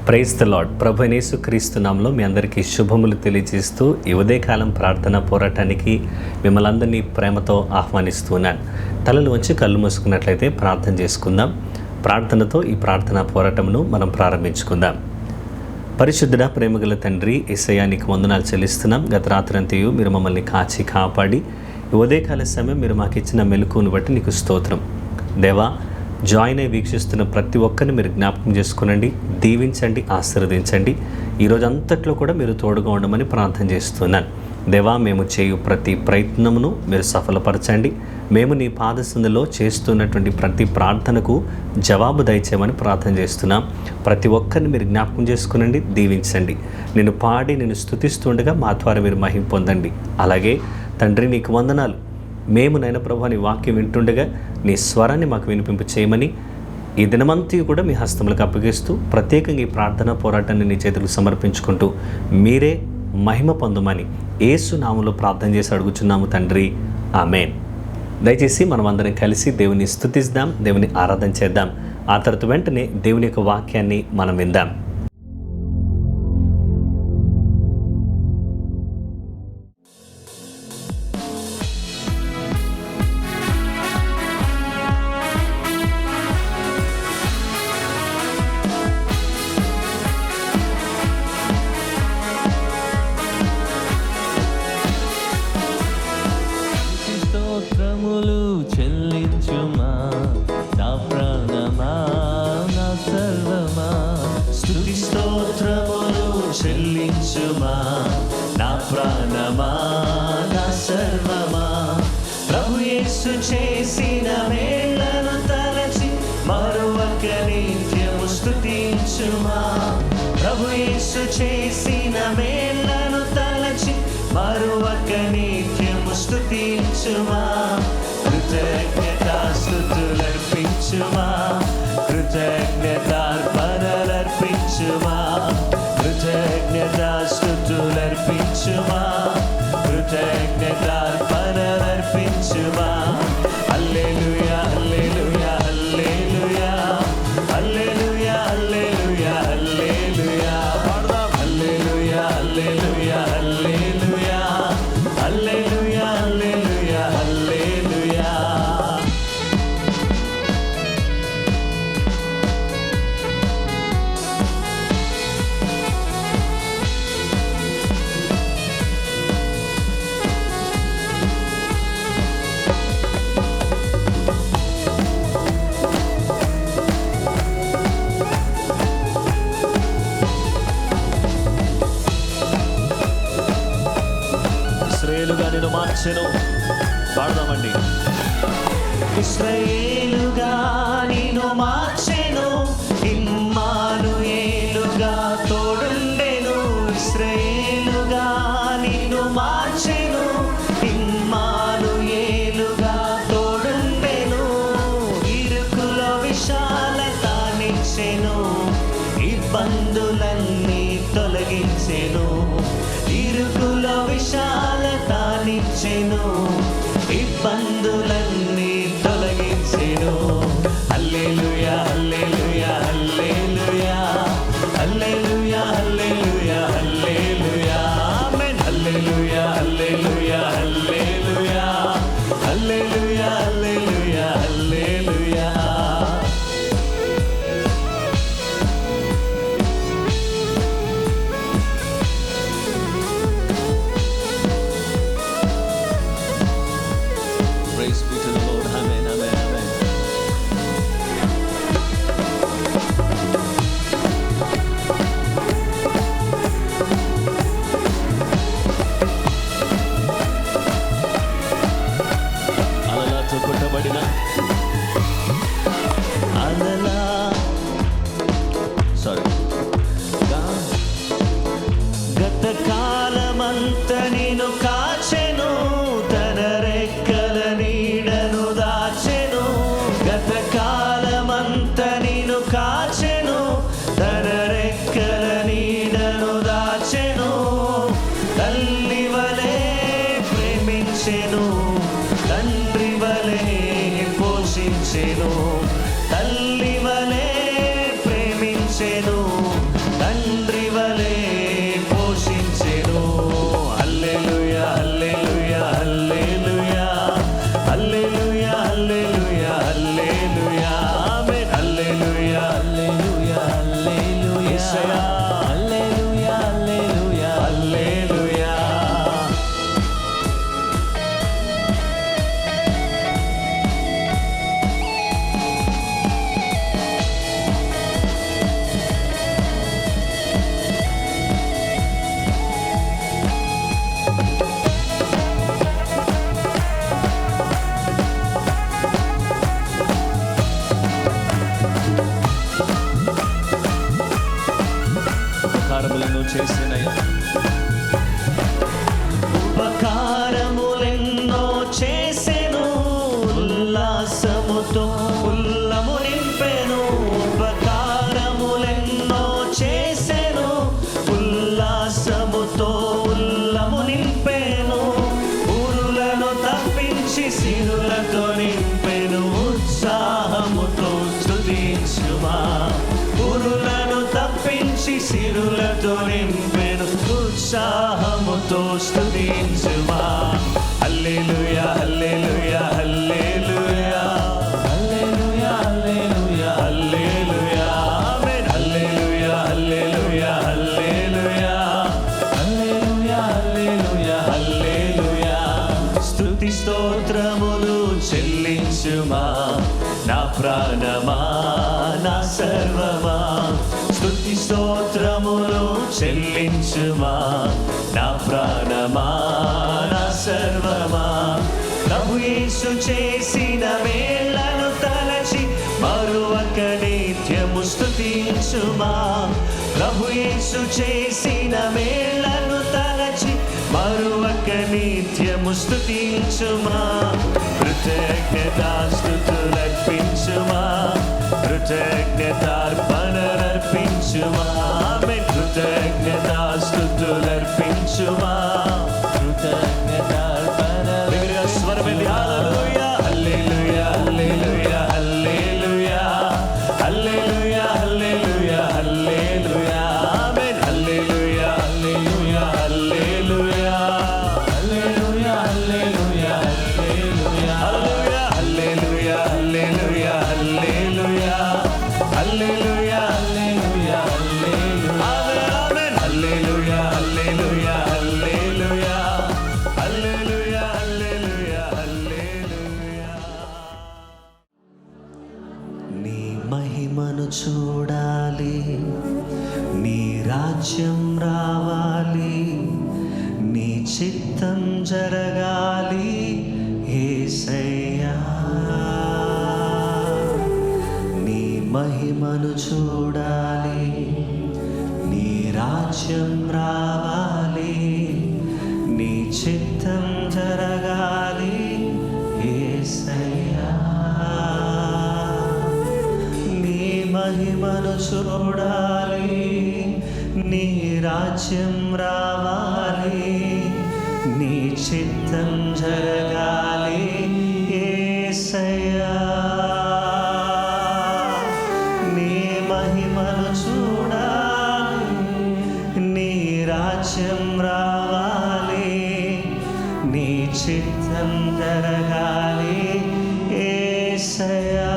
Praise the lord. ప్రభువైన యేసుక్రీస్తు నామములో మీ అందరికీ శుభములు తెలియజేస్తూ ఈ ఉదయకాలం ప్రార్థన పోరాటానికి మిమ్మల్ని అందరినీ ప్రేమతో ఆహ్వానిస్తున్నాను. తలలు వంచి కళ్ళు మూసుకున్నట్లయితే ప్రార్థన చేసుకుందాం. ప్రార్థనతో ఈ ప్రార్థనా పోరాటమును మనం ప్రారంభించుకుందాం. పరిశుద్ధుడ ప్రేమగల తండ్రి యేసయ్యా, నీకు వందనాలు చెల్లిస్తున్నాం. గత రాత్రంతయు మీరు మమ్మల్ని కాచి కాపాడి ఈ ఉదయకాల సమయం మీరు మాకు ఇచ్చిన మెలకువను బట్టి నీకు స్తోత్రం. దేవా, జాయిన్ అయి వీక్షిస్తున్న ప్రతి ఒక్కరిని మీరు జ్ఞాపకం చేసుకునండి, దీవించండి, ఆశీర్వదించండి. ఈరోజు అంతట్లో కూడా మీరు తోడుగా ఉండమని ప్రార్థన చేస్తున్నాను. దేవా, మేము చేయు ప్రతి ప్రయత్నమును మీరు సఫలపరచండి. మేము నీ పాదసందులో చేస్తున్నటువంటి ప్రతి ప్రార్థనకు జవాబు దయచేయమని ప్రార్థన చేస్తున్నాం. ప్రతి ఒక్కరిని మీరు జ్ఞాపకం చేసుకునండి, దీవించండి. నేను పాడి నేను స్తుతిస్తుండగా మా ద్వారా మీరు మహిమ పొందండి. అలాగే తండ్రి, నీకు వందనాలు. మేము నైనా ప్రభు నీ వాక్యం వింటుండగా నీ స్వరాన్ని మాకు వినిపింపు చేయమని ఈ దినమంతా కూడా మీ హస్తములకు అప్పగిస్తూ ప్రత్యేకంగా ఈ ప్రార్థనా పోరాటాన్ని నీ చేతులకు సమర్పించుకుంటూ మీరే మహిమ పొందమని యేసు నామములో ప్రార్థన చేసి అడుగుచున్నాము తండ్రి, ఆమేన్. దయచేసి మనం అందరం కలిసి దేవుని స్తుతిద్దాం, దేవుని ఆరాధన చేద్దాం. ఆ తర్వాత వెంటనే దేవుని యొక్క వాక్యాన్ని మనం విందాం. స్తోత్రములు చెల్లించుమా నా ప్రాణమా, నా సర్వమా. స్తుతి స్తోత్రములు చెల్లించుమా నా ప్రాణమా, నా సర్వమా. ప్రభు యేసు చేసిన మేళ్లను తలచి మరొక నిత్యము స్తుతించుమా. ప్రభు యేసు చేసిన మేళ్లను తలచి మరొక నిత్యము స్తుతించుమా. కృతజ్ఞతాస్తుతులర్పించుమా, కృతజ్ఞతార్పణలర్పించుమా, కృతజ్ఞతాస్తుతులర్పించుమా, కృతజ్ఞతార్పణలర్పించుమా. హల్లెలూయా, హల్లెలూయా, హల్లెలూయా, హల్లెలూయా, హల్లెలూయా, హల్లెలూయా. పాడదాం. హల్లెలూయా, హల్లెలూయా, హల్లెలూయా, హల్లెలూయా, హల్లెలూయా, హల్లెలూయా. ఇశ్రాయేలుగా నేను మార్చెను. పాడదామండి. ఇశ్రాయేలుగా నేను మార్చెను, ఇమ్మానుయేలుగా తోడుండెను. ఇశ్రాయేలుగా నేను మార్చెను, ఇమ్మానుయేలుగా తోడుండెను. ఇరుకులో విశాలతనిచ్చెను, ఇబ్బందులన్నీ తొలగించెను. ఇరుకులో విశాలతనిచ్చెను, ఇబ్బందులన్నీ తొలగించెను. హల్లెలూయా, హల్లెలూయా, హల్లెలూయా, హల్లెలూయా, హల్లెలూయా, హల్లెలూయా. ఆమేన్. హల్లెలూయా, హల్లెలూయా, హల్లెలూయా, హల్లెలూయా, హల్లెలూయా, హల్లెలూయా. ఉపకారములను చేసినయ్యా. ఉపకారములెన్నో చేసెను, ఉల్లాసముతో ఉల్లము నింపెను. ఉపకారములెన్నో చేసెను, ఉల్లాసముతో ఉల్లము నింపెను. ఊరులను తప్పించి సిరులతో నింపెను, ఉత్సాహముతో స్తుతించుమా. ఊరులను తప్పించి సిరులతో నింపెను, ఉత్సాహముతో స్తుతించుమా. హల్లెలూయా హల్లెలూయా హల్లెలూయా హల్లెలూయా హల్లెలూయా హల్లెలూయా ఆమేన్. హల్లెలూయా హల్లెలూయా హల్లెలూయా హల్లెలూయా హల్లెలూయా హల్లెలూయా. స్తుతి స్తోత్రములు చెల్లించుమా నా ప్రాణమా నా సర్వమా. స్తుతి స్తోత్రములు చెల్లించుమా నా ప్రాణమా నా సర్వమా. ప్రభు యేసు చేసిన మేళ్లను తలచి మరువక నిత్యము స్తుతించుమా. ప్రభు యేసు చేసిన మేళ్లను తలచి మరువక నిత్యము స్తుతించుమా. కృతజ్ఞతాస్తుతులర్పించుమా, కృతజ్ఞతార్పణలర్పించుమా. ఆమేన్. కృతజ్ఞతాస్తుతులర్పించుమా, కృతజ్ఞతార్పణలు. స్వరమెల్లి హల్లెలూయా హల్లెలూయా హల్లెలూయా హల్లెలూయా హల్లెలూయా హల్లెలూయా హల్లెలూయా ఆమేన్. హల్లెలూయా హల్లెలూయా హల్లెలూయా హల్లెలూయా హల్లెలూయా హల్లెలూయా హల్లెలూయా హల్లెలూయా హల్లెలూయా హల్లెలూయా హల్లెలూయా హల్లెలూయా ఆమేన్. హల్లెలూయా హల్లెలూయా హల్లెలూయా హల్లెలూయా హల్లెలూయా హల్లెలూయా. నీ మహిమను చూడాలి, నీ రాజ్యం రావాలి, నీ చిత్తం జరగాలి యేసయ్యా. నీ మహిమను చూడాలి, నీ రాజ్యం రావాలి, నీ చిత్తం జరగాలి యేసయ్యా. నీ మహిమను చూడాలి, నీ రాజ్యం రావాలి, నీ చిత్తం జరగాలి యేసయ్యా. నీ మహిమను చూడాలి, నీ రాజ్యం రావాలి, నీ చిత్తం జరగాలి యేసయ్యా.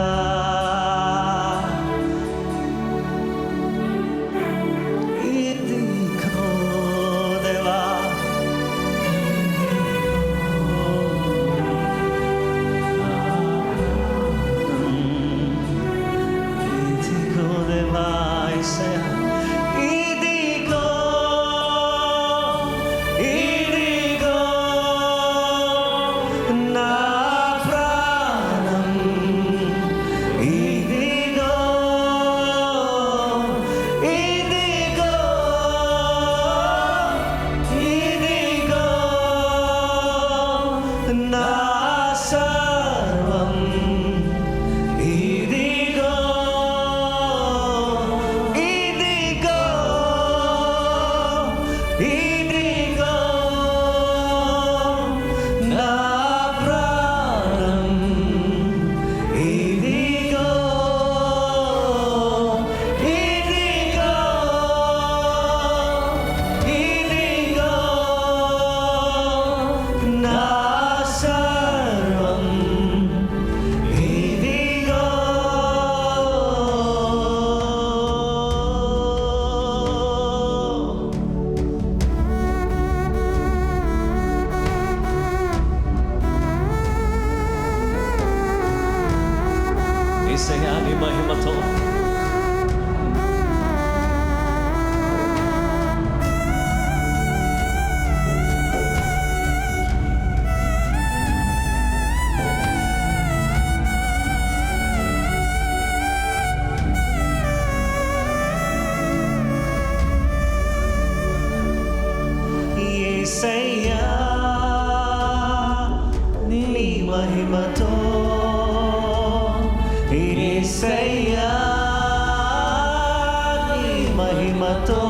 మహిమతో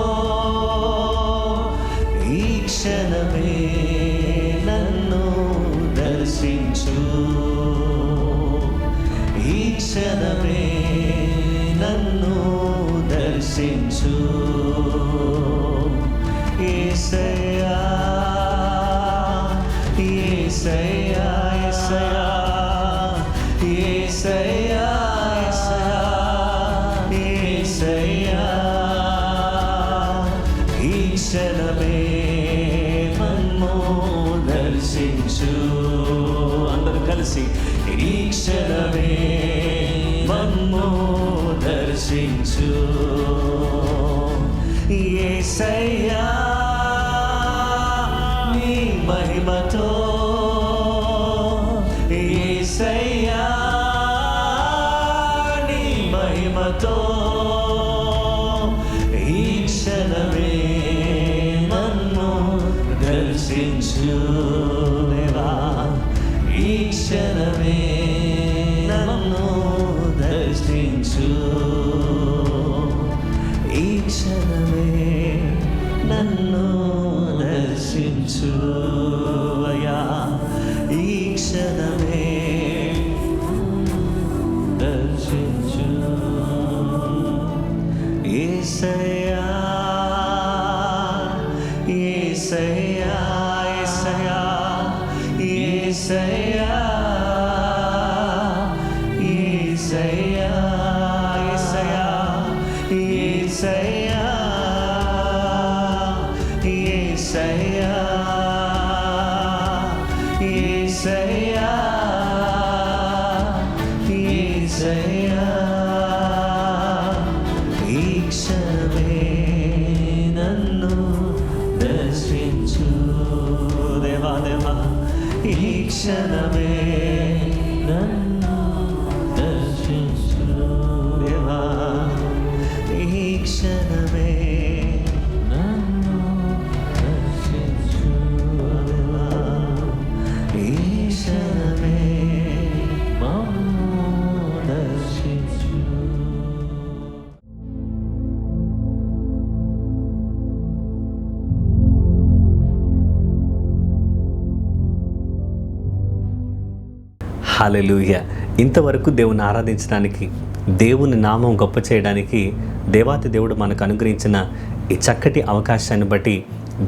ఈ క్షణమే నన్ను దర్శించు, ఈ క్షణమే నన్ను దర్శించు. యేసయ్యా యేసయ్యా యేసయ్యా యేసయ్యా ఈ క్షణమే నన్ను దర్శించు. అందరూ కలిసి ఈ క్షణమే నన్ను దర్శించు. యేసయ్యా నీ మహిమతో, యేసయ్యా నీ మహిమతో ఈ క్షణమే నన్ను దర్శించు. దేవా ఈ క్షణమే నన్ను దర్శించు, ఈ క్షణమే నన్ను దర్శించు. అయ్యా ఈ క్షణమే దర్శించు. యేసయ్యా యేసయ్యా యేసయ్యా యేసయ్యా యేసయ్యా యేసయ్యా యేసయ్యా యేసయ్యా ఈ క్షణమే నన్ను దర్శించు. దేవా దేవా ఈ క్షణమే నన్ను దర్శించు. దేవా ఈ క్షణమే నన్ను దర్శించు. దేవా ఈ క్షణమే మమ్ము దర్శించు. హల్లెలూయా. ఇంతవరకు దేవుని ఆరాధించడానికి, దేవుని నామం గొప్ప చేయడానికి దేవాతి దేవుడు మనకు అనుగ్రహించిన ఈ చక్కటి అవకాశాన్ని బట్టి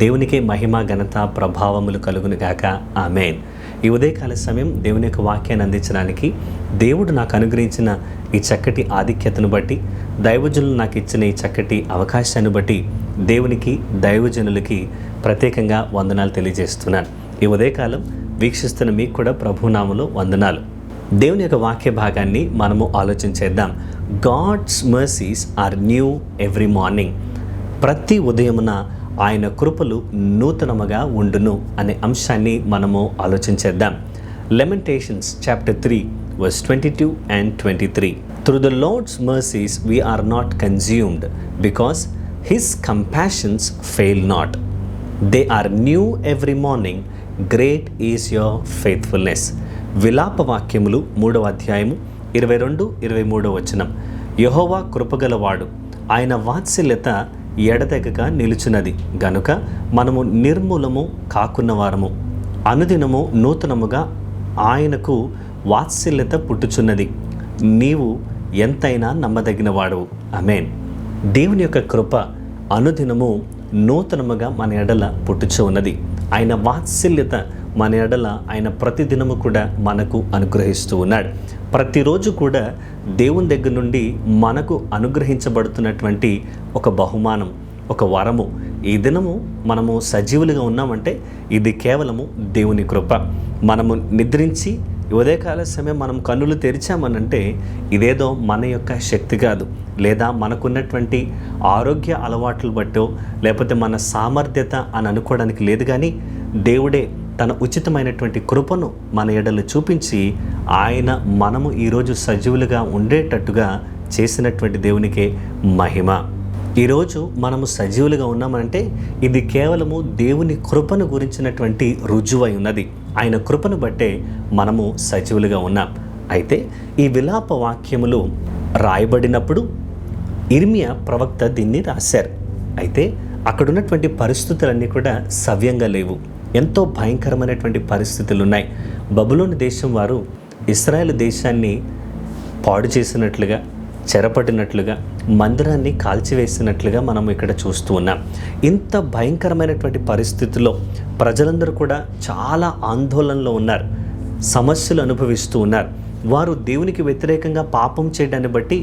దేవునికే మహిమ, ఘనత, ప్రభావములు కలుగును గాక. ఆమేన్. ఈ ఉదయకాల సమయం దేవుని యొక్క వాక్యాన్ని అందించడానికి దేవుడు నాకు అనుగ్రహించిన ఈ చక్కటి ఆధిక్యతను బట్టి, దైవజనులు నాకు ఇచ్చిన ఈ చక్కటి అవకాశాన్ని బట్టి దేవునికి, దైవజనులకి ప్రత్యేకంగా వందనాలు తెలియజేస్తున్నాను. ఈ ఉదయకాలం వీక్షిస్తున్న మీకు కూడా ప్రభునామములో వందనాలు. దేవుని యొక్క వాక్య భాగాన్ని మనము ఆలోచించేద్దాం. God's mercies are new every morning. ప్రతి ఉదయమున ఆయన కృపలు నూతనముగా ఉండును అనే అంశాన్ని మనము ఆలోచించేద్దాం. Lamentations chapter 3 verse 22 and 23. Through the Lord's mercies we are not consumed, because his compassions fail not. They are new every morning. Great is your faithfulness. విలాప వాక్యములు 3వ అధ్యాయము 22-23 వచనం. యెహోవా కృపగలవాడు, ఆయన వాత్సల్యత ఎడతెగక నిలుచున్నది గనుక మనము నిర్మూలము కాకున్నవారము. అనుదినము నూతనముగా ఆయనకు వాత్సల్యత పుట్టుచున్నది. నీవు ఎంతైనా నమ్మదగిన వాడవు. ఆమేన్. దేవుని యొక్క కృప అనుదినము నూతనముగా మన ఎడల పుట్టుచు ఉన్నది. ఆయన వాత్సల్యత మన ఎడల ఆయన ప్రతిదినము కూడా మనకు అనుగ్రహిస్తూ ఉన్నాడు. ప్రతిరోజు కూడా దేవుని దగ్గర నుండి మనకు అనుగ్రహించబడుతున్నటువంటి ఒక బహుమానం, ఒక వరము. ఈ దినము మనము సజీవులుగా ఉన్నామంటే ఇది కేవలము దేవుని కృప. మనము నిద్రించి ఉదయకాల సమయం మనం కన్నులు తెరిచామనంటే ఇదేదో మన యొక్క శక్తి కాదు, లేదా మనకున్నటువంటి ఆరోగ్య అలవాట్లు బట్టో లేకపోతే మన సామర్థ్యత అని అనుకోవడానికి లేదు. కానీ దేవుడే తన ఉచితమైనటువంటి కృపను మన ఎడలు చూపించి ఆయన మనము ఈరోజు సజీవులుగా ఉండేటట్టుగా చేసినటువంటి దేవునికే మహిమ. ఈరోజు మనము సజీవులుగా ఉన్నామంటే ఇది కేవలము దేవుని కృపను గురించినటువంటి రుజువై ఉన్నది. ఆయన కృపను బట్టే మనము సజీవులుగా ఉన్నాం. అయితే ఈ విలాప వాక్యములు రాయబడినప్పుడు ఇర్మియా ప్రవక్త దీన్ని రాశారు. అయితే అక్కడ ఉన్నటువంటి పరిస్థితులన్నీ కూడా సవ్యంగా లేవు. ఎంతో భయంకరమైనటువంటి పరిస్థితులు ఉన్నాయి. బబులోను దేశం వారు ఇశ్రాయేలు దేశాన్ని పాడు చేసినట్లుగా, చెరపట్టినట్లుగా, మందిరాన్ని కాల్చివేసినట్లుగా మనం ఇక్కడ చూస్తూ ఉన్నాం. ఇంత భయంకరమైనటువంటి పరిస్థితుల్లో ప్రజలందరూ కూడా చాలా ఆందోళనలో ఉన్నారు, సమస్యలు అనుభవిస్తూ ఉన్నారు. వారు దేవునికి వ్యతిరేకంగా పాపం చేయడాన్ని బట్టి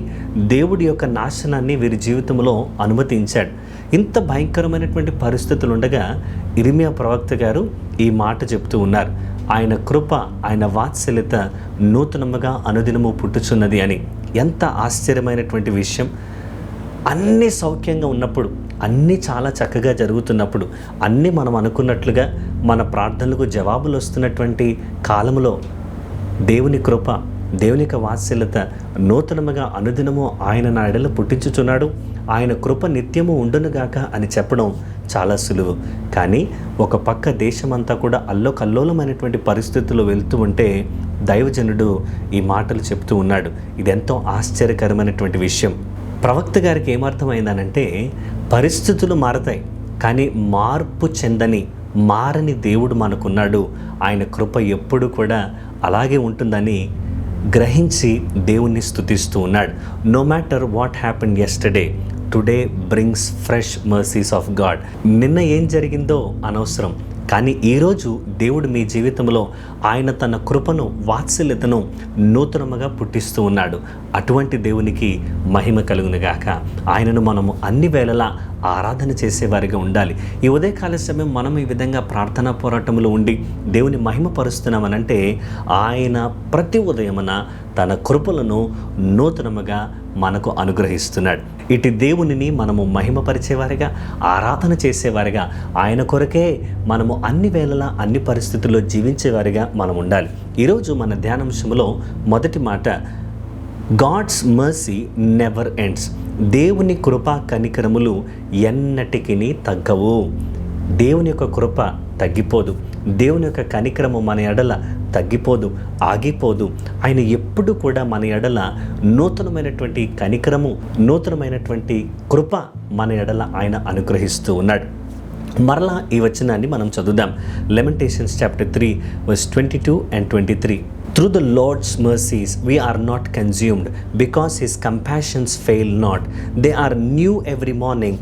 దేవుడి యొక్క నాశనాన్ని వీరి జీవితంలో అనుమతించాడు. ఇంత భయంకరమైనటువంటి పరిస్థితులు ఉండగా ఇర్మియా ప్రవక్త గారు ఈ మాట చెప్తూ ఉన్నారు, ఆయన కృప, ఆయన వాత్సల్యత నూతనముగా అనుదినము పుట్టుచున్నది అని. ఎంత ఆశ్చర్యమైనటువంటి విషయం! అన్నీ సౌఖ్యంగా ఉన్నప్పుడు, అన్నీ చాలా చక్కగా జరుగుతున్నప్పుడు, అన్నీ మనం అనుకున్నట్లుగా మన ప్రార్థనలకు జవాబులు వస్తున్నటువంటి కాలంలో దేవుని కృప, దేవుని యొక్క వాత్సల్యత నూతనముగా అనుదినము ఆయన నా ఎడల పుట్టించుచున్నాడు, ఆయన కృప నిత్యము ఉండునుగాక అని చెప్పడం చాలా సులువు. కానీ ఒక పక్క దేశమంతా కూడా అల్లోకల్లోలమైనటువంటి పరిస్థితుల్లో వెళ్తూ ఉంటే దైవజనుడు ఈ మాటలు చెప్తూ ఉన్నాడు. ఇదెంతో ఆశ్చర్యకరమైనటువంటి విషయం. ప్రవక్త గారికి ఏమర్థమైందనంటే, పరిస్థితులు మారతాయి కానీ మార్పు చెందని, మారని దేవుడు మనకున్నాడు, ఆయన కృప ఎప్పుడు కూడా అలాగే ఉంటుందని గ్రహించి దేవుణ్ణి స్తుతిస్తూ ఉన్నాడు. No matter what happened yesterday, today brings fresh mercies of God. నిన్న ఏం జరిగిందో అనవసరం, కానీ ఈరోజు దేవుడు మీ జీవితంలో ఆయన తన కృపను, వాత్సల్యతను నూతనముగా పుట్టిస్తూ ఉన్నాడు. అటువంటి దేవునికి మహిమ కలుగునుగాక. ఆయనను మనము అన్ని వేళలా ఆరాధన చేసేవారిగా ఉండాలి. ఈ ఉదయకాల సమయం మనం ఈ విధంగా ప్రార్థనా పోరాటంలో ఉండి దేవుని మహిమపరుస్తున్నామనంటే ఆయన ప్రతి ఉదయమున తన కృపలను నూతనముగా మనకు అనుగ్రహిస్తున్నాడు. ఇటు దేవునిని మనము మహిమపరిచేవారిగా, ఆరాధన చేసేవారిగా, ఆయన కొరకే మనము అన్ని వేళలా అన్ని పరిస్థితుల్లో జీవించేవారిగా మనం ఉండాలి. ఈరోజు మన ధ్యానాంశంలో మొదటి మాట, గాడ్స్ మర్సీ నెవర్ ఎండ్స్. దేవుని కృపా కనికరములు ఎన్నటికి తగ్గవు. దేవుని యొక్క కృప తగ్గిపోదు, దేవుని యొక్క కనికరము మన ఎడల తగ్గిపోదు, ఆగిపోదు. ఆయన ఎప్పుడు కూడా మన ఎడల నూతనమైనటువంటి కనికరము, నూతనమైనటువంటి కృప మన ఎడల ఆయన అనుగ్రహిస్తూ ఉన్నాడు. మరలా ఈ వచనాన్ని మనం చదువుదాం. లెమెంటేషన్స్ chapter 3 verse 22 and 23. Through the Lord's mercies we are not consumed, because his compassions fail not. They are new every morning.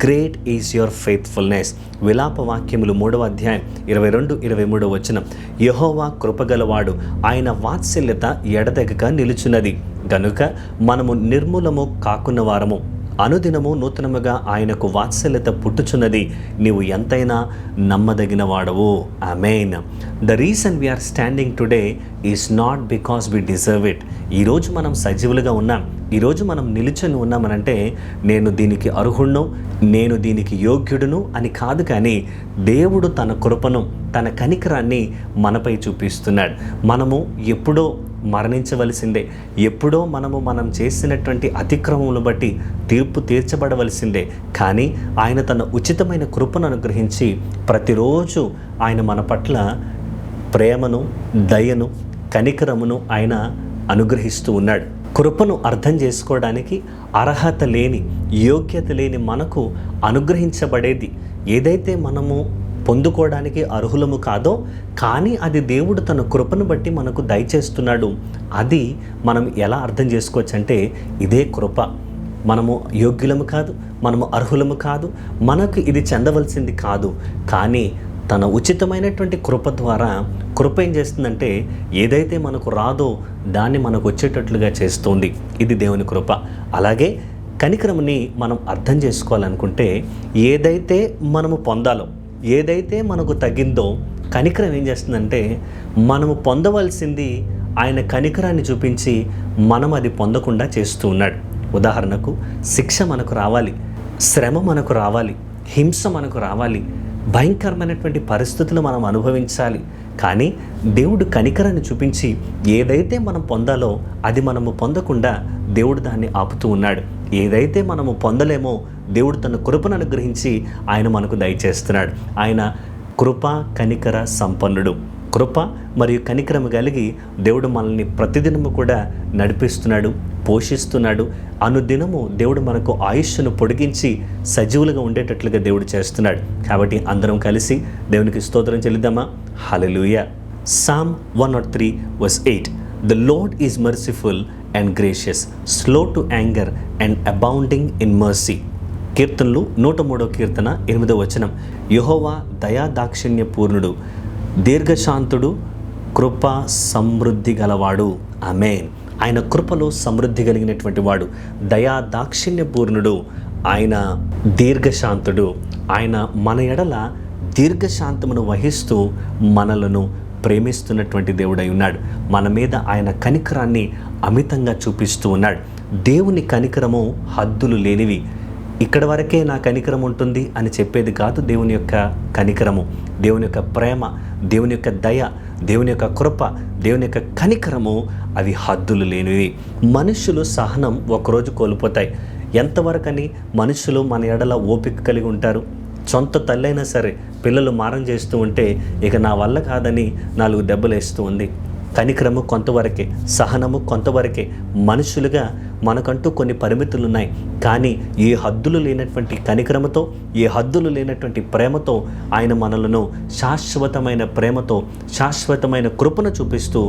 Great is your faithfulness. విలాప వాక్యములు 3వ అధ్యాయం 22-23 వచనం. యెహోవా కృపగలవాడు, ఆయన వాత్సల్యత ఎడతెగక నిలుచున్నది. గనుక మనము నిర్మూలము కాకున్న వారము, అనుదినము నూతనముగా ఆయనకు వాత్సల్యత పుట్టుచున్నది. నీవు ఎంతైనా నమ్మదగిన వాడవు. Amen. The reason we are standing today is not because we deserve it. ఈరోజు మనం సజీవులుగా ఉన్నాం, ఈరోజు మనం నిలుచొని ఉన్నామనంటే నేను దీనికి అర్హుడును, నేను దీనికి యోగ్యుడును అని కాదు, కానీ దేవుడు తన కృపను, తన కనికరాన్ని మనపై చూపిస్తున్నాడు. మనము ఎప్పుడో మరణించవలసిందే, ఎప్పుడో మనం చేసినటువంటి అతిక్రమములను బట్టి తీర్పు తీర్చబడవలసిందే. కానీ ఆయన తన ఉచితమైన కృపను అనుగ్రహించి ప్రతిరోజు ఆయన మన పట్ల ప్రేమను, దయను, కనికరమును ఆయన అనుగ్రహిస్తూ ఉన్నాడు. కృపను అర్థం చేసుకోవడానికి అర్హత లేని, యోగ్యత లేని మనకు అనుగ్రహించబడేది ఏదైతే మనము పొందుకోవడానికి అర్హులము కాదో, కానీ అది దేవుడు తన కృపను బట్టి మనకు దయచేస్తున్నాడు. అది మనం ఎలా అర్థం చేసుకోవచ్చు అంటే, ఇదే కృప. మనము యోగ్యులము కాదు, మనము అర్హులము కాదు, మనకు ఇది చెందవలసింది కాదు, కానీ తన ఉచితమైనటువంటి కృప ద్వారా కృప ఏం చేస్తుందంటే ఏదైతే మనకు రాదో దాన్ని మనకు వచ్చేటట్లుగా చేస్తుంది. ఇది దేవుని కృప. అలాగే కనికరముని మనం అర్థం చేసుకోవాలనుకుంటే, ఏదైతే మనము పొందాలో, ఏదైతే మనకు తగ్గిందో, కనికరం ఏం చేస్తుందంటే మనము పొందవలసింది ఆయన కనికరాన్ని చూపించి మనం అది పొందకుండా చేస్తూ ఉన్నాడు. ఉదాహరణకు, శిక్ష మనకు రావాలి, శ్రమ మనకు రావాలి, హింస మనకు రావాలి, భయంకరమైనటువంటి పరిస్థితులు మనం అనుభవించాలి. కానీ దేవుడు కనికరాన్ని చూపించి ఏదైతే మనం పొందాలో అది మనము పొందకుండా దేవుడు దాన్ని ఆపుతూ ఉన్నాడు. ఏదైతే మనము పొందలేమో దేవుడు తన కృపను అనుగ్రహించి ఆయన మనకు దయచేస్తున్నాడు. ఆయన కృప కనికర సంపన్నుడు. కృప మరియు కనికరము కలిగి దేవుడు మనల్ని ప్రతిదినము కూడా నడిపిస్తున్నాడు, పోషిస్తున్నాడు. అనుదినము దేవుడు మనకు ఆయుష్ను పొడిగించి సజీవులుగా ఉండేటట్లుగా దేవుడు చేస్తున్నాడు. కాబట్టి అందరం కలిసి దేవునికి స్తోత్రం చెల్లిద్దామా? హల్లెలూయా. Psalm 103:8 The Lord is merciful and gracious, slow to anger and abounding in mercy. కీర్తనలు 103వ కీర్తన 8వ వచనం. యెహోవా దయా దాక్షిణ్య పూర్ణుడు, దీర్ఘశాంతుడు, కృప సమృద్ధి గలవాడు. ఆమేన్. ఆయన కృపలో సమృద్ధి కలిగినటువంటి వాడు, దయా దాక్షిణ్య పూర్ణుడు, ఆయన దీర్ఘశాంతుడు. ఆయన మన ఎడల దీర్ఘశాంతమును వహిస్తూ మనలను ప్రేమిస్తున్నటువంటి దేవుడై ఉన్నాడు. మన మీద ఆయన కనికరాన్ని అమితంగా చూపిస్తూ ఉన్నాడు. దేవుని కనికరము హద్దులు లేనివి. ఇక్కడ వరకే నా కనికరం ఉంటుంది అని చెప్పేది కాదు దేవుని యొక్క కనికరము. దేవుని యొక్క ప్రేమ, దేవుని యొక్క దయ, దేవుని యొక్క కృప, దేవుని యొక్క కనికరము అవి హద్దులు లేనివి. మనుషులు సహనం ఒకరోజు కోల్పోతాయి. ఎంతవరకని మనుషులు మన ఎడల ఓపిక కలిగి ఉంటారు? సొంత తల్లైనా సరే పిల్లలు మారం చేస్తూ ఉంటే ఇక నా వల్ల కాదని 4 దెబ్బలు వేస్తూ ఉంది. కనికరము కొంతవరకే, సహనము కొంతవరకే. మనుషులుగా మనకంటూ కొన్ని పరిమితులు ఉన్నాయి. కానీ ఏ హద్దులు లేనటువంటి కనికరముతో, ఏ హద్దులు లేనటువంటి ప్రేమతో ఆయన మనలను శాశ్వతమైన ప్రేమతో, శాశ్వతమైన కృపను చూపిస్తూ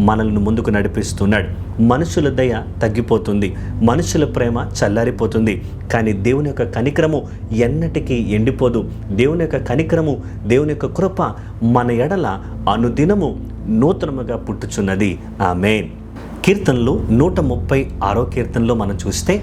మనల్ని ముందుకు నడిపిస్తున్నాడు. మనుషుల దయ తగ్గిపోతుంది, మనుషుల ప్రేమ చల్లారిపోతుంది. కానీ దేవుని యొక్క కనికరము ఎన్నటికీ ఎండిపోదు. దేవుని యొక్క కనికరము, దేవుని యొక్క కృప మన ఎడల అనుదినము నూతనముగా పుట్టుచున్నది. ఆమేన్. కీర్తనలు 136వ కీర్తనలో మనం చూస్తే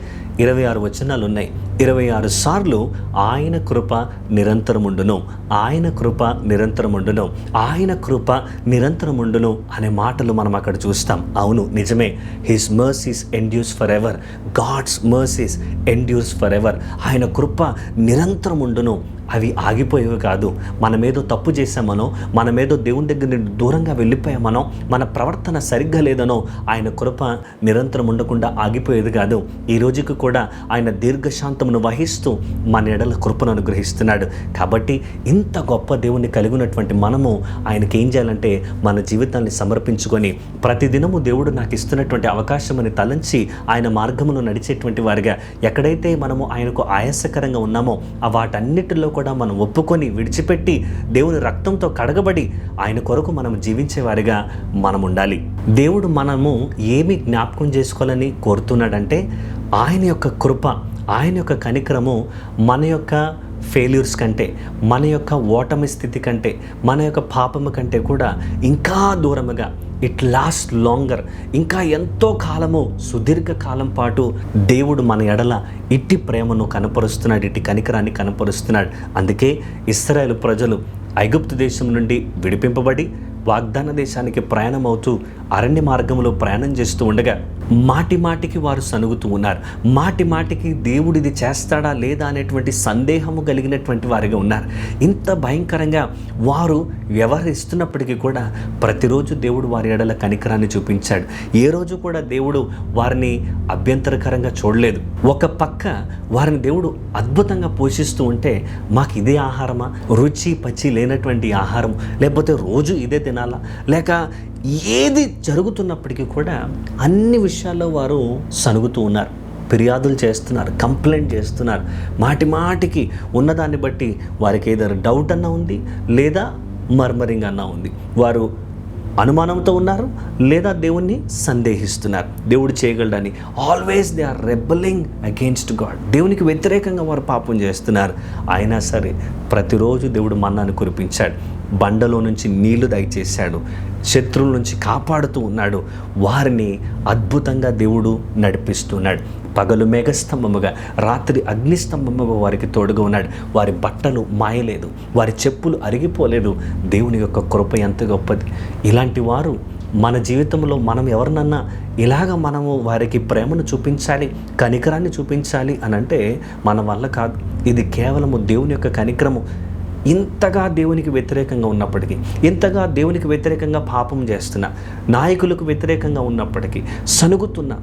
26 వచనాలు ఉన్నాయి. 26 సార్లు ఆయన కృప నిరంతరముండును, ఆయన కృప నిరంతరముండును, ఆయన కృప నిరంతరముండును అనే మాటలు మనం అక్కడ చూస్తాం. అవును, నిజమే. His mercies endures for ever. God's mercies endures for ever. ఆయన కృప నిరంతరముండును. అవి ఆగిపోయేవి కాదు. మనమేదో తప్పు చేశామనో, మనమేదో దేవుని దగ్గర నుండి దూరంగా వెళ్ళిపోయామనో, మన ప్రవర్తన సరిగ్గా లేదనో ఆయన కృప నిరంతరం ఉండకుండా ఆగిపోయేది కాదు. ఈ రోజుకి కూడా ఆయన దీర్ఘశాంతమును వహిస్తూ మన ఎడల కృపను అనుగ్రహిస్తున్నాడు. కాబట్టి ఇంత గొప్ప దేవుని కలిగినటువంటి మనము ఆయనకి ఏం చేయాలంటే మన జీవితాన్ని సమర్పించుకొని ప్రతిదినము దేవుడు నాకు ఇస్తున్నటువంటి అవకాశమని తలంచి ఆయన మార్గములో నడిచేటువంటి వారిగా, ఎక్కడైతే మనము ఆయనకు ఆయాసకరంగా ఉన్నామో ఆ వాటన్నిటిలో కూడా మనం ఒప్పుకొని విడిచిపెట్టి దేవుని రక్తంతో కడగబడి ఆయన కొరకు మనం జీవించేవారిగా మనం ఉండాలి. దేవుడు మనము ఏమి జ్ఞాపకం చేసుకోవాలని కోరుతున్నాడంటే ఆయన యొక్క కృప, ఆయన యొక్క కనికరము మన యొక్క ఫెయిల్యూర్స్ కంటే, మన యొక్క ఓటమి స్థితి కంటే, మన యొక్క పాపము కంటే కూడా ఇంకా దూరముగా, ఇట్ లాస్ట్ లాంగర్, ఇంకా ఎంతో కాలము, సుదీర్ఘ కాలం పాటు దేవుడు మన ఎడల ఇట్టి ప్రేమను కనపరుస్తున్నాడు, ఇట్టి కనికరాన్ని కనపరుస్తున్నాడు. అందుకే ఇశ్రాయేలు ప్రజలు ఐగుప్తు దేశం నుండి విడిపింపబడి వాగ్దాన దేశానికి ప్రయాణం అవుతూ అరణ్య మార్గంలో ప్రయాణం చేస్తూ ఉండగా మాటి మాటికి వారు సనుగుతూ ఉన్నారు. మాటి మాటికి దేవుడు ఇది చేస్తాడా లేదా అనేటువంటి సందేహము కలిగినటువంటి వారిగా ఉన్నారు. ఇంత భయంకరంగా వారు వ్యవహరిస్తున్నప్పటికీ కూడా ప్రతిరోజు దేవుడు వారి ఎడల కనికరాన్ని చూపించాడు. ఏ రోజు కూడా దేవుడు వారిని అభ్యంతరకరంగా చూడలేదు. ఒక పక్క వారిని దేవుడు అద్భుతంగా పోషిస్తూ ఉంటే మాకు ఇదే ఆహారమా, రుచి పచ్చి లేనటువంటి ఆహారం, లేకపోతే రోజు ఇదే తినాలా, లేక ఏది జరుగుతున్నప్పటికీ కూడా అన్ని విషయాల్లో వారు సనుగుతూ ఉన్నారు, ఫిర్యాదులు చేస్తున్నారు, కంప్లైంట్ చేస్తున్నారు. మాటి మాటికి ఉన్నదాన్ని బట్టి వారికి ఏదో డౌట్ అన్నా ఉంది, లేదా మర్మరింగ్ అన్నా ఉంది. వారు అనుమానంతో ఉన్నారు, లేదా దేవుణ్ణి సందేహిస్తున్నారు దేవుడు చేయగలడని. Always they are rebelling against God. దేవునికి వ్యతిరేకంగా వారు పాపం చేస్తున్నారు. అయినా సరే ప్రతిరోజు దేవుడు మన్నాను కురిపించాడు, బండలో నుంచి నీళ్లు దయచేశాడు, శత్రువుల నుంచి కాపాడుతూ ఉన్నాడు. వారిని అద్భుతంగా దేవుడు నడిపిస్తున్నాడు. పగలు మేఘస్తంభముగా, రాత్రి అగ్నిస్తంభముగా వారికి తోడుగా ఉన్నాడు. వారి బట్టలు మాయలేదు, వారి చెప్పులు అరిగిపోలేదు. దేవుని యొక్క కృప ఎంత గొప్పది. ఇలాంటి వారు మన జీవితంలో మనం ఎవరినన్నా ఇలాగ మనము వారికి ప్రేమను చూపించాలి, కనికరాన్ని చూపించాలి అని అంటే మన వల్ల కాదు. ఇది కేవలము దేవుని యొక్క కనికరము. ఇంతగా దేవునికి వ్యతిరేకంగా ఉన్నప్పటికీ, ఇంతగా దేవునికి వ్యతిరేకంగా పాపం చేస్తున్నా, నాయకులకు వ్యతిరేకంగా ఉన్నప్పటికీ, సనుగుతున్నా,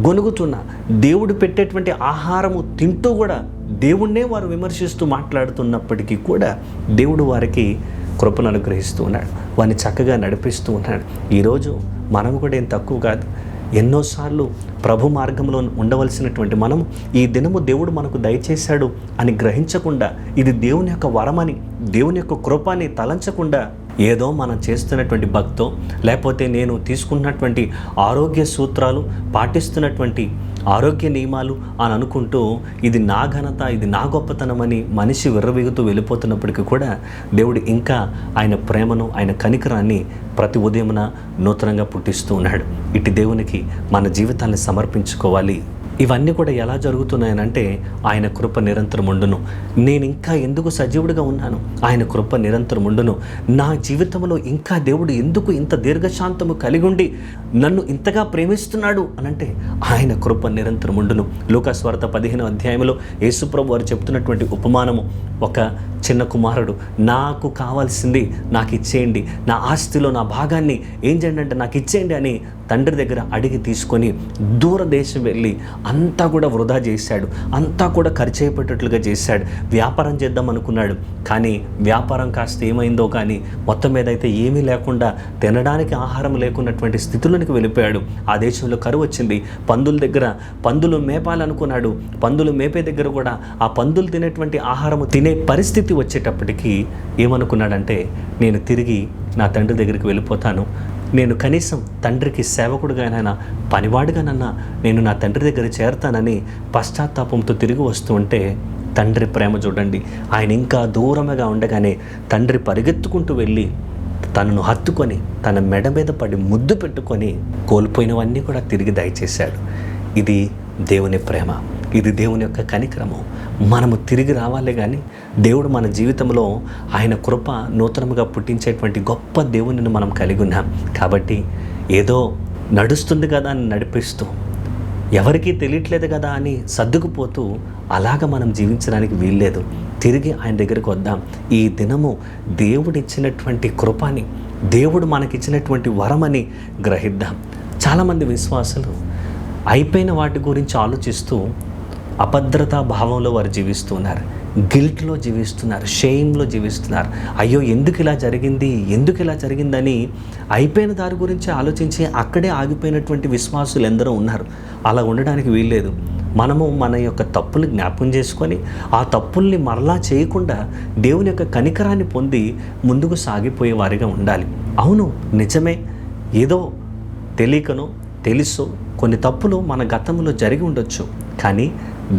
గొనుగుతున్నా, దేవుడు పెట్టేటువంటి ఆహారము తింటూ కూడా దేవుణ్ణే వారు విమర్శిస్తూ మాట్లాడుతున్నప్పటికీ కూడా దేవుడు వారికి కృపను అనుగ్రహిస్తూ ఉన్నాడు, వారిని చక్కగా నడిపిస్తూ ఉన్నాడు. ఈరోజు మనం కూడా ఏం తక్కువ కాదు. ఎన్నోసార్లు ప్రభు మార్గంలో ఉండవలసినటువంటి మనం ఈ దినము దేవుడు మనకు దయచేశాడు అని గ్రహించకుండా, ఇది దేవుని యొక్క వరమని, దేవుని యొక్క కృపని తలంచకుండా, ఏదో మనం చేస్తున్నటువంటి భక్తో, లేకపోతే నేను తీసుకున్నటువంటి ఆరోగ్య సూత్రాలు, పాటిస్తున్నటువంటి ఆరోగ్య నియమాలు అని అనుకుంటూ ఇది నా ఘనత, ఇది నా గొప్పతనమని మనిషి విర్రవీగుతూ వెళ్ళిపోతున్నప్పటికీ కూడా దేవుడు ఇంకా ఆయన ప్రేమను, ఆయన కనికరాన్ని ప్రతి ఉదయమున నూతనంగా పుట్టిస్తూ ఉన్నాడు. ఇటు దేవునికి మన జీవితాన్ని సమర్పించుకోవాలి. ఇవన్నీ కూడా ఎలా జరుగుతున్నాయనంటే ఆయన కృప నిరంతరం ఉండును. నేను ఇంకా ఎందుకు సజీవుడిగా ఉన్నాను? ఆయన కృప నిరంతరం ఉండును. నా జీవితంలో ఇంకా దేవుడు ఎందుకు ఇంత దీర్ఘశాంతము కలిగి ఉండి నన్ను ఇంతగా ప్రేమిస్తున్నాడు అనంటే ఆయన కృప నిరంతరం ఉండును. లూకాసు వార్త 15వ అధ్యాయంలో యేసుప్రభు వారు చెప్తున్నటువంటి ఉపమానము, ఒక చిన్న కుమారుడు నాకు కావాల్సింది నాకు ఇచ్చేయండి, నా ఆస్తిలో నా భాగాన్ని ఏం చేయండి అంటే నాకు ఇచ్చేయండి అని తండ్రి దగ్గర అడిగి తీసుకొని దూరదేశం వెళ్ళి అంతా కూడా వృధా చేశాడు, అంతా కూడా ఖర్చు అయిపోయేటట్లుగా చేశాడు. వ్యాపారం చేద్దాం అనుకున్నాడు, కానీ వ్యాపారం కాస్త ఏమైందో కానీ మొత్తం మీద అయితే ఏమీ లేకుండా, తినడానికి ఆహారం లేకున్నటువంటి స్థితిలోనికి వెళ్ళిపోయాడు. ఆ దేశంలో కరువు వచ్చింది. పందుల దగ్గర పందులు మేపాలనుకున్నాడు. పందులు మేపే దగ్గర కూడా ఆ పందులు తినేటువంటి ఆహారము తినే పరిస్థితి వచ్చేటప్పటికి ఏమనుకున్నాడంటే, నేను తిరిగి నా తండ్రి దగ్గరికి వెళ్ళిపోతాను, నేను కనీసం తండ్రికి సేవకుడుగానైనా పనివాడుగానన్నా నేను నా తండ్రి దగ్గర చేరతానని పశ్చాత్తాపంతో తిరిగి వస్తూ ఉంటే తండ్రి ప్రేమ చూడండి. ఆయన ఇంకా దూరముగా ఉండగానే తండ్రి పరిగెత్తుకుంటూ వెళ్ళి తనను హత్తుకొని తన మెడ మీద పడి ముద్దు పెట్టుకొని కోల్పోయినవన్నీ కూడా తిరిగి దయచేశాడు. ఇది దేవుని ప్రేమ, ఇది దేవుని యొక్క కనికరము. మనము తిరిగి రావాలి కానీ దేవుడు మన జీవితంలో ఆయన కృప నూతనముగా పుట్టించేటువంటి గొప్ప దేవునిని మనం కలిగి ఉన్నాం. కాబట్టి ఏదో నడుస్తుంది కదా అని నడిపిస్తూ, ఎవరికీ తెలియట్లేదు కదా అని సర్దుకుపోతూ అలాగ మనం జీవించడానికి వీల్లేదు. తిరిగి ఆయన దగ్గరికి వద్దాం. ఈ దినము దేవుడిచ్చినటువంటి కృపని, దేవుడు మనకిచ్చినటువంటి వరమని గ్రహిద్దాం. చాలామంది విశ్వాసులు అయిపోయిన వాటి గురించి ఆలోచిస్తూ అభద్రతా భావంలో వారు జీవిస్తున్నారు, గిల్ట్లో జీవిస్తున్నారు, షేమ్లో జీవిస్తున్నారు. అయ్యో ఎందుకు ఇలా జరిగిందని అయిపోయిన దారి గురించి ఆలోచించి అక్కడే ఆగిపోయినటువంటి విశ్వాసులు ఎందరో ఉన్నారు. అలా ఉండడానికి వీల్లేదు. మనము మన యొక్క తప్పులు జ్ఞాపకం చేసుకొని ఆ తప్పుల్ని మరలా చేయకుండా దేవుని యొక్క కనికరాన్ని పొంది ముందుకు సాగిపోయే వారిగా ఉండాలి. అవును, నిజమే, ఏదో తెలియకనో తెలుసో కొన్ని తప్పులు మన గతంలో జరిగి ఉండొచ్చు, కానీ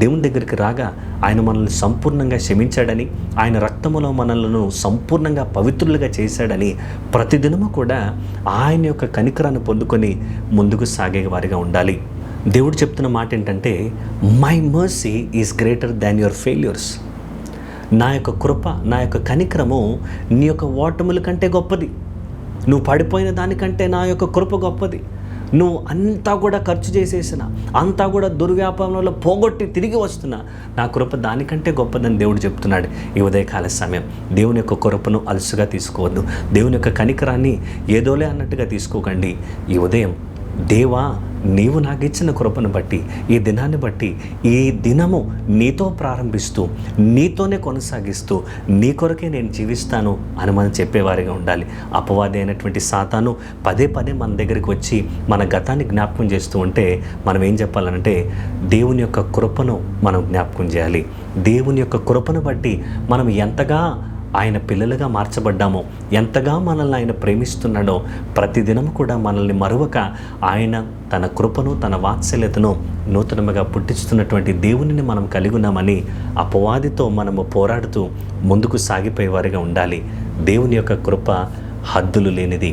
దేవుని దగ్గరికి రాగా ఆయన మనల్ని సంపూర్ణంగా క్షమించాడని, ఆయన రక్తములో మనలను సంపూర్ణంగా పవిత్రులుగా చేశాడని ప్రతిదినము కూడా ఆయన యొక్క కనికరాన్ని పొందుకొని ముందుకు సాగే వారిగా ఉండాలి. దేవుడు చెప్తున్న మాట ఏంటంటే, my mercy is greater than your failures. నా యొక్క కృప, నా యొక్క కనికరము నీ యొక్క ఓటముల కంటే గొప్పది. నువ్వు పడిపోయిన దానికంటే నా యొక్క కృప గొప్పది. నువ్వు అంతా కూడా ఖర్చు చేసేసిన, అంతా కూడా దుర్వ్యాపారంలో పోగొట్టి తిరిగి వస్తున్నా, నా కృప దానికంటే గొప్పదని దేవుడు చెప్తున్నాడు. ఈ ఉదయకాల సమయం దేవుని యొక్క కృపను అలసుగా తీసుకోవద్దు. దేవుని యొక్క కనికరాన్ని ఏదోలే అన్నట్టుగా తీసుకోకండి. ఈ ఉదయం దేవా, నీవు నాకు ఇచ్చిన కృపను బట్టి, ఈ దినాన్ని బట్టి, ఈ దినము నీతో ప్రారంభిస్తూ నీతోనే కొనసాగిస్తూ నీ కొరకే నేను జీవిస్తాను అని మనం చెప్పేవారిగా ఉండాలి. అపవాది అయినటువంటి సాతాను పదే మన దగ్గరికి వచ్చి మన గతాన్ని జ్ఞాపకం చేస్తూ ఉంటే మనం ఏం చెప్పాలంటే, దేవుని యొక్క కృపను మనం జ్ఞాపకం చేయాలి. దేవుని యొక్క కృపను బట్టి మనం ఎంతగా ఆయన పిల్లలుగా మార్చబడ్డామో, ఎంతగా మనల్ని ఆయన ప్రేమిస్తున్నాడో, ప్రతిదినం కూడా మనల్ని మరువక ఆయన తన కృపను, తన వాత్సల్యతను నూతనముగా పుట్టిస్తున్నటువంటి దేవునిని మనం కలిగి ఉన్నామని అపవాదితో మనము పోరాడుతూ ముందుకు సాగిపోయేవారిగా ఉండాలి. దేవుని యొక్క కృప హద్దులు లేనిది,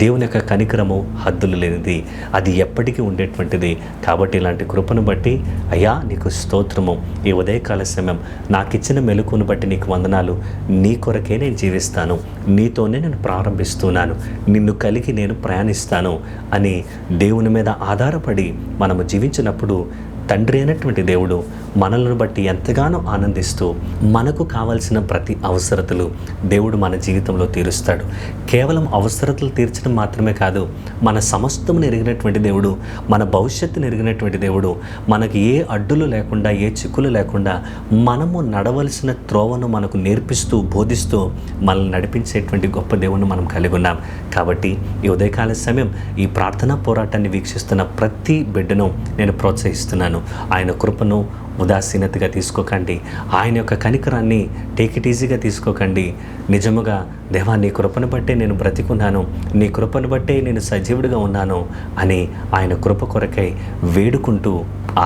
దేవుని యొక్క కనికరము హద్దులు లేనిది, అది ఎప్పటికీ ఉండేటువంటిది. కాబట్టి ఇలాంటి కృపను బట్టి అయ్యా నీకు స్తోత్రము. ఈ ఉదయకాల సమయం నాకు ఇచ్చిన మెలకును బట్టి నీకు వందనాలు. నీ కొరకే నేను జీవిస్తాను, నీతోనే నేను ప్రారంభిస్తున్నాను, నిన్ను కలిగి నేను ప్రయాణిస్తాను అని దేవుని మీద ఆధారపడి మనము జీవించినప్పుడు తండ్రి అయినటువంటి దేవుడు మనలను బట్టి ఎంతగానో ఆనందిస్తూ మనకు కావాల్సిన ప్రతి అవసరతలు దేవుడు మన జీవితంలో తీరుస్తాడు. కేవలం అవసరతలు తీర్చడం మాత్రమే కాదు, మన సమస్తమును ఎరిగినటువంటి దేవుడు, మన భవిష్యత్తును ఎరిగినటువంటి దేవుడు, మనకి ఏ అడ్డులు లేకుండా, ఏ చిక్కులు లేకుండా మనము నడవలసిన త్రోవను మనకు నేర్పిస్తూ, బోధిస్తూ మనల్ని నడిపించేటువంటి గొప్ప దేవుని మనం కలిగి ఉన్నాం. కాబట్టి ఈ ఉదయకాల సమయం ఈ ప్రార్థనా పోరాటాన్ని వీక్షిస్తున్న ప్రతి బిడ్డను నేను ప్రోత్సహిస్తున్నాను. ఆయన కృపను ఉదాసీనతగా తీసుకోకండి. ఆయన యొక్క కనికరాన్ని టేక్ ఇట్ ఈజీగా తీసుకోకండి. నిజముగా దేవా, నీ కృపను బట్టే నేను బ్రతికున్నాను, నీ కృపను బట్టే నేను సజీవుడిగా ఉన్నాను అని ఆయన కృప కొరకై వేడుకుంటూ,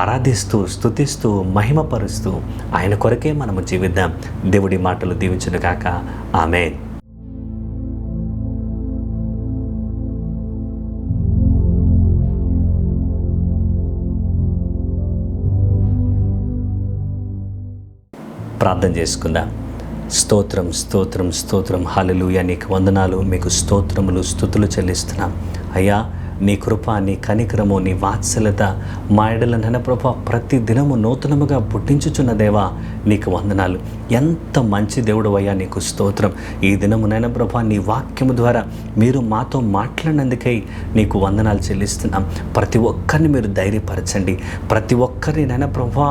ఆరాధిస్తూ, స్తుతిస్తూ, మహిమపరుస్తూ ఆయన కొరకే మనము జీవిద్దాం. దేవుడి మాటలు దీవించును గాక. ఆమేన్. ప్రార్థన చేసుకుందాం. స్తోత్రం, స్తోత్రం, స్తోత్రం. హల్లెలూయా. నీకు వందనాలు, మీకు స్తోత్రములు, స్తుతులు చెల్లిస్తున్నాం అయ్యా. నీ కృప, నీ కనికరము, నీ వాత్సల్యత మా ఎడల నైనా ప్రభా ప్రతి దినము నూతనముగా పుట్టించుచున్న దేవా నీకు వందనాలు. ఎంత మంచి దేవుడు అయ్యా, నీకు స్తోత్రం. ఈ దినము నైనా ప్రభా నీ వాక్యము ద్వారా మీరు మాతో మాట్లాడినందుకై నీకు వందనాలు చెల్లిస్తున్నాం. ప్రతి ఒక్కరిని మీరు ధైర్యపరచండి. ప్రతి ఒక్కరిని నైనా ప్రభా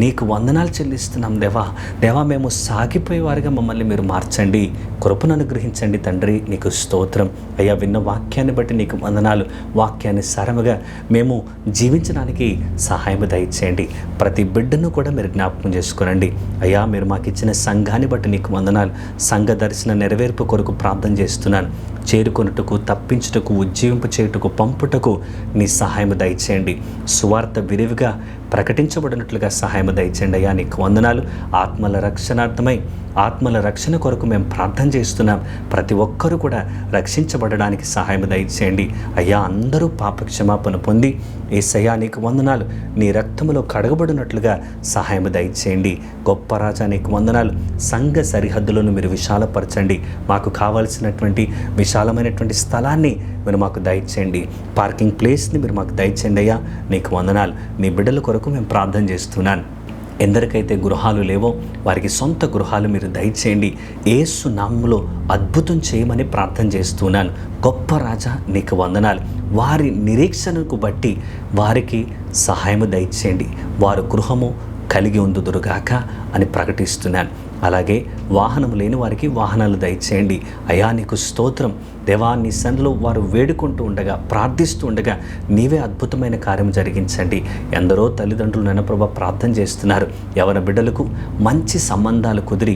నీకు వందనాలు చెల్లిస్తున్నాం దేవా. దేవా, మేము సాగిపోయేవారుగా మమ్మల్ని మీరు మార్చండి, కృపను అనుగ్రహించండి తండ్రి. నీకు స్తోత్రం అయ్యా. విన్న వాక్యాన్ని బట్టి నీకు వందనాలు. వాక్యాన్ని సరముగా మేము జీవించడానికి సహాయం దయచేయండి. ప్రతి బిడ్డను కూడా మీరు జ్ఞాపకం చేసుకోనండి అయ్యా. మీరు మాకు ఇచ్చిన సంఘాన్ని బట్టి నీకు వందనాలు. సంఘ దర్శన నెరవేర్పు కొరకు ప్రార్థన చేస్తున్నాను. చేరుకొనుటకు, తప్పించుటకు, ఉజ్జీవింపు చేయుటకు, పంపుటకు నీ సహాయం దయచేయండి. సువార్త విరివిగా ప్రకటించబడినట్లుగా సహాయం దయచేయండి అయ్యా. నీకు వందనాలు. ఆత్మల రక్షణార్థమై, ఆత్మల రక్షణ కొరకు మేము ప్రార్థన చేస్తున్నాం. ప్రతి ఒక్కరూ కూడా రక్షించబడడానికి సహాయం దయచేయండి అయ్యా. అందరూ పాప క్షమాపణ పొంది యేసయ్యా నీకు వందనాలు, నీ రక్తములో కడగబడినట్లుగా సహాయం దయచేయండి. గొప్ప రాజా నీకు వందనాలు. సంఘ సరిహద్దులను మీరు విశాలపరచండి. మాకు కావాల్సినటువంటి విశాలమైనటువంటి స్థలాన్ని మీరు మాకు దయచేయండి. పార్కింగ్ ప్లేస్ని మీరు మాకు దయచేయండి అయ్యా. నీకు వందనాలు. నీ బిడ్డల కొరకు మేము ప్రార్థన చేస్తున్నాను. ఎందరికైతే గృహాలు లేవో వారికి సొంత గృహాలు మీరు దయచేయండి. యేసు నామములో అద్భుతం చేయమని ప్రార్థన చేస్తున్నాను. గొప్ప రాజా నీకు వందనాలు. వారి నిరీక్షణకు బట్టి వారికి సహాయము దయచేయండి. వారు గృహము కలిగి ఉందుదురుగాక అని ప్రకటిస్తున్నాను. అలాగే వాహనం లేని వారికి వాహనాలు దయచేయండి అయా. నీకు స్తోత్రం దేవా. నీ సన్నిధిలో వారు వేడుకుంటూ ఉండగా, ప్రార్థిస్తూ ఉండగా నీవే అద్భుతమైన కార్యం జరిగించండి. ఎందరో తల్లిదండ్రులు నైనా ప్రభా ప్రార్థన చేస్తున్నారు. యవన బిడ్డలకు మంచి సంబంధాలు కుదిరి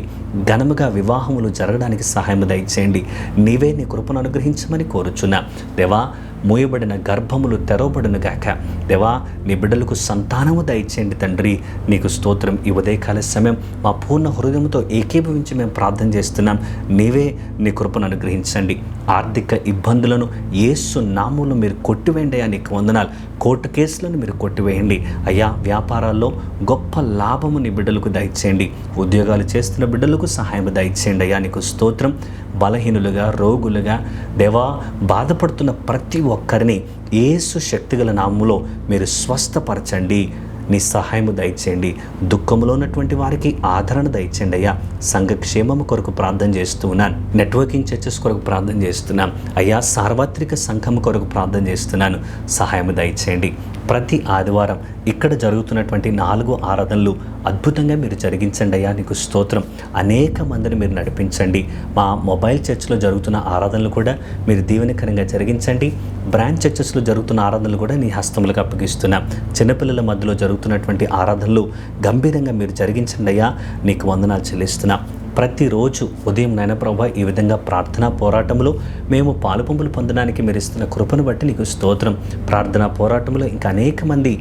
ఘనముగా వివాహములు జరగడానికి సహాయం దయచేయండి. నీవే నీ కృపను అనుగ్రహించమని కోరుచున్నా దేవా. మూయబడిన గర్భములు తెరవబడును గాక దేవా. నీ బిడ్డలకు సంతానము దయచేయండి తండ్రి. నీకు స్తోత్రం. ఈ ఉదయకాల సమయం మా పూర్ణ హృదయంతో ఏకీభవించి మేము ప్రార్థన చేస్తున్నాం. నీవే నీ కృపను అనుగ్రహించండి. ఆర్థిక ఇబ్బందులను యేసు నామములో మీరు కొట్టివేయండి అయ్యా. నీకు వందనాలు. కోర్టు కేసులను మీరు కొట్టివేయండి అయ్యా. వ్యాపారాల్లో గొప్ప లాభము నీ బిడ్డలకు దయచేయండి. ఉద్యోగాలు చేస్తున్న బిడ్డలకు సహాయం దయచేయండి అయ్యా. నీకు స్తోత్రం. బలహీనులుగా, రోగులుగా దేవా బాధపడుతున్న ప్రతి ఒక్కరిని యేసు శక్తిగల నామములో మీరు స్వస్థపరచండి. నీ సహాయము దయచేయండి. దుఃఖంలో ఉన్నటువంటి వారికి ఆదరణ దయచేయండి అయ్యా. సంఘ క్షేమము కొరకు ప్రార్థన చేస్తూ ఉన్నాను. నెట్వర్కింగ్ చర్చెస్ కొరకు ప్రార్థన చేస్తున్నాను అయ్యా. సార్వత్రిక సంఘము కొరకు ప్రార్థన చేస్తున్నాను. సహాయము దయచేయండి. ప్రతి ఆదివారం ఇక్కడ జరుగుతున్నటువంటి 4 ఆరాధనలు అద్భుతంగా మీరు జరిగించండి అయ్యా. నీకు స్తోత్రం. అనేక మందిని మీరు నడిపించండి. మా మొబైల్ చర్చ్లో జరుగుతున్న ఆరాధనలు కూడా మీరు దీవెనకరంగా జరిగించండి. బ్రాంచ్ చర్చెస్లో జరుగుతున్న ఆరాధనలు కూడా నీ హస్తములకు అప్పగిస్తున్నాం. చిన్నపిల్లల మధ్యలో జరుగుతున్నటువంటి ఆరాధనలు గంభీరంగా మీరు జరిగించండి అయ్యా. నీకు వందనాలు చెల్లిస్తున్నాం. ప్రతిరోజు ఉదయం నాయన ప్రభా ఈ విధంగా ప్రార్థనా పోరాటంలో మేము పాలుపంపులు పొందడానికి మీరు ఇస్తున్న కృపను బట్టి నీకు స్తోత్రం. ప్రార్థనా పోరాటంలో ఇంకా అనేక మంది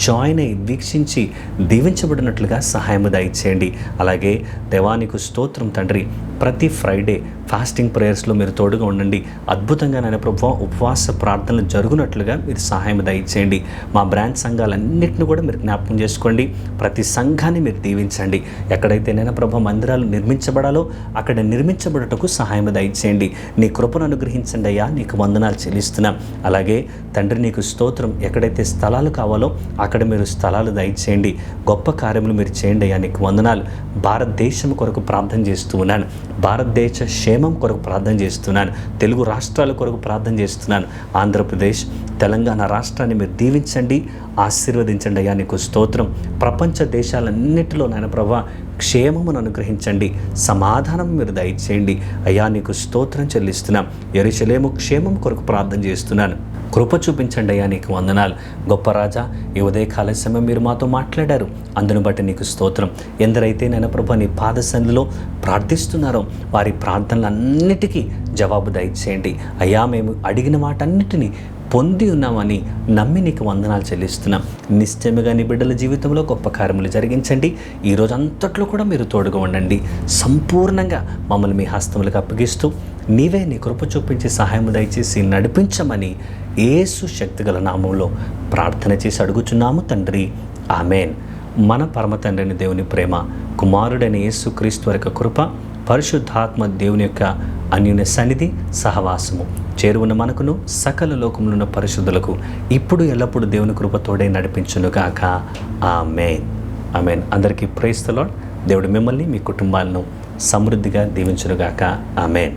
జాయిన్ అయ్యి వీక్షించి దీవించబడినట్లుగా సహాయము దయచేయండి. అలాగే దేవా నీకు స్తోత్రం తండ్రి. ప్రతి ఫ్రైడే ఫాస్టింగ్ ప్రేయర్స్లో మీరు తోడుగా ఉండండి. అద్భుతంగా నాయన ప్రభా ఉపవాస ప్రార్థనలు జరుగునట్లుగా మీరు సహాయం దయచేయండి. మా బ్రాంచ్ సంఘాలన్నింటినీ కూడా మీరు జ్ఞాపకం చేసుకోండి. ప్రతి సంఘాన్ని మీరు దీవించండి. ఎక్కడైతే నాయన ప్రభా మందిరాలు నిర్మించ నిర్మించబడాలో అక్కడ నిర్మించబడటకు సహాయం దయచేయండి. నీ కృపను అనుగ్రహించండి అయ్యా, నీకు వందనాలు చెల్లిస్తున్నాం. అలాగే తండ్రి నీకు స్తోత్రం, ఎక్కడైతే స్థలాలు కావాలో అక్కడ మీరు స్థలాలు దయచేయండి, గొప్ప కార్యములు మీరు చేయండి అయ్యా, నీకు వందనాలు. భారతదేశం కొరకు ప్రార్థన చేస్తూ ఉన్నాను, భారతదేశ క్షేమం కొరకు ప్రార్థన చేస్తున్నాను, తెలుగు రాష్ట్రాల కొరకు ప్రార్థన చేస్తున్నాను. ఆంధ్రప్రదేశ్, తెలంగాణ రాష్ట్రాన్ని మీరు దీవించండి, ఆశీర్వదించండి అయ్యా, నీకు స్తోత్రం. ప్రపంచ దేశాలన్నిటిలో నాయన ప్రభువా క్షేమమును అనుగ్రహించండి, సమాధానం మీరు దయచేయండి అయ్యా, నీకు స్తోత్రం చెల్లిస్తున్నాం. యెరూషలేము క్షేమం కొరకు ప్రార్థన చేస్తున్నాను, కృప చూపించండి అయ్యా, నీకు వందనాలు. గొప్ప రాజా, ఈ ఉదయకాల సమయం మీరు మాతో మాట్లాడారు, అందును బట్టి నీకు స్తోత్రం. ఎందరైతే నాయన ప్రభువా నీ పాద సన్నిధిలో ప్రార్థిస్తున్నారో వారి ప్రార్థనలన్నిటికీ జవాబు దయచేయండి అయ్యా. మేము అడిగిన వాటన్నిటినీ పొంది ఉన్నామని నమ్మి నీకు వందనాలు చెల్లిస్తున్నాం. నిశ్చయముగా నీ బిడ్డల జీవితంలో గొప్ప కార్యములు జరిగించండి. ఈరోజు అంతట్లో కూడా మీరు తోడుగా ఉండండి. సంపూర్ణంగా మమ్మల్ని మీ హస్తములకు అప్పగిస్తూ నీవే నీ కృప చూపించి సహాయం దయచేసి నడిపించమని యేసు శక్తిగల నామంలో ప్రార్థన చేసి అడుగుచున్నాము తండ్రి, ఆమెన్. మన పరమ తండ్రిని దేవుని ప్రేమ, కుమారుడైన యేసు క్రీస్తు యొక్క కృప, పరిశుద్ధాత్మ దేవుని యొక్క అన్యోన్య సన్నిధి సహవాసము చేరువున్న మనకును సకల లోకములో ఉన్న పరిశుద్ధులకు ఇప్పుడు ఎల్లప్పుడూ దేవుని కృప తోడై నడిపించునుగాక. ఆమేన్, ఆమేన్. అందరికీ ప్రైజ్ ది లార్డ్. దేవుడు మిమ్మల్ని మీ కుటుంబాలను సమృద్ధిగా దీవించునుగాక. ఆమేన్.